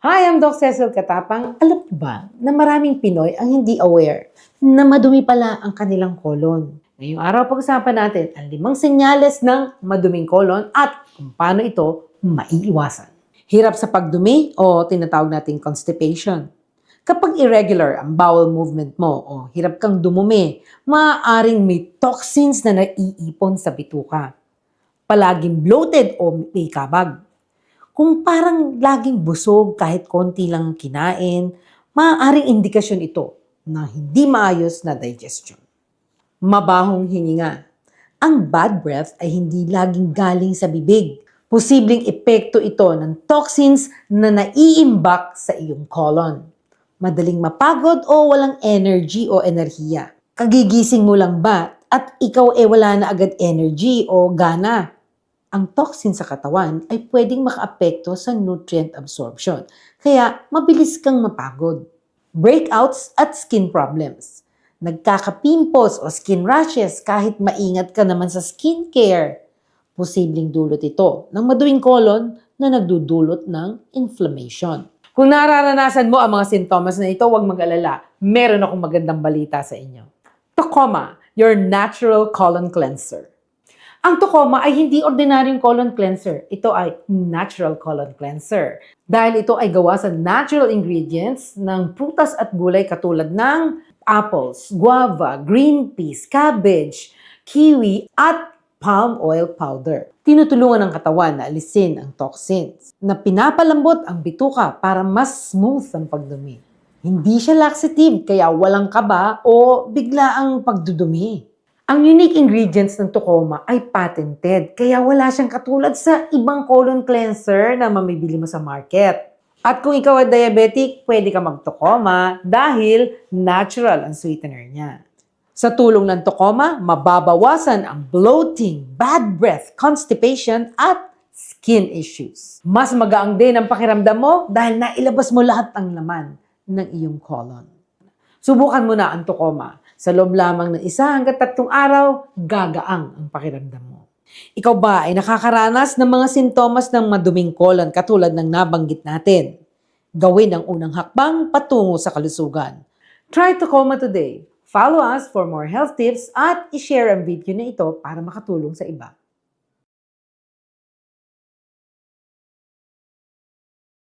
Hi, I'm Doc Cecil Katapang. Alam niyo ba na maraming Pinoy ang hindi aware na madumi pala ang kanilang kolon? Ngayong araw pag-usapan natin ang 5 senyales ng maduming kolon at kung paano ito maiiwasan. Hirap sa pagdumi o tinatawag nating constipation. Kapag irregular ang bowel movement mo o hirap kang dumumi, maaaring may toxins na naiipon sa bituka. Palaging bloated o may kabag. Kung parang laging busog kahit konti lang kinain, maaaring indikasyon ito na hindi maayos na digestion. Mabahong hininga. Ang bad breath ay hindi laging galing sa bibig. Posibleng epekto ito ng toxins na naiimbak sa iyong colon. Madaling mapagod o walang energy o enerhiya. Kagigising mo lang ba at ikaw wala na agad energy o gana? Ang toxin sa katawan ay pwedeng makaapekto sa nutrient absorption. Kaya mabilis kang mapagod. Breakouts at skin problems. Nagkaka-pimples o skin rashes kahit maingat ka naman sa skincare. Posibleng dulot ito ng maduwing colon na nagdudulot ng inflammation. Kung nararanasan mo ang mga sintomas na ito, huwag mag-alala. Meron akong magandang balita sa inyo. Tocoma, your natural colon cleanser. Ang Tocoma ay hindi ordinaryong colon cleanser. Ito ay natural colon cleanser. Dahil ito ay gawa sa natural ingredients ng prutas at gulay katulad ng apples, guava, green peas, cabbage, kiwi, at palm oil powder. Tinutulungan ng katawan na alisin ang toxins na pinapalambot ang bituka para mas smooth ang pagdumi. Hindi siya laxative kaya walang kaba o bigla ang pagdudumi. Ang unique ingredients ng Tocoma ay patented, kaya wala siyang katulad sa ibang colon cleanser na mamibili mo sa market. At kung ikaw ay diabetic, pwede ka mag-Tocoma dahil natural ang sweetener niya. Sa tulong ng Tocoma, mababawasan ang bloating, bad breath, constipation, at skin issues. Mas magaang din ang pakiramdam mo dahil nailabas mo lahat ng laman ng iyong colon. Subukan mo na ang Tocoma. Sa loob lamang ng 1 hanggang 3 araw, gagaang ang pakiramdam mo. Ikaw ba ay nakakaranas ng mga sintomas ng maduming colon katulad ng nabanggit natin? Gawin ang unang hakbang patungo sa kalusugan. Try Tocoma today. Follow us for more health tips at i-share ang video na ito para makatulong sa iba.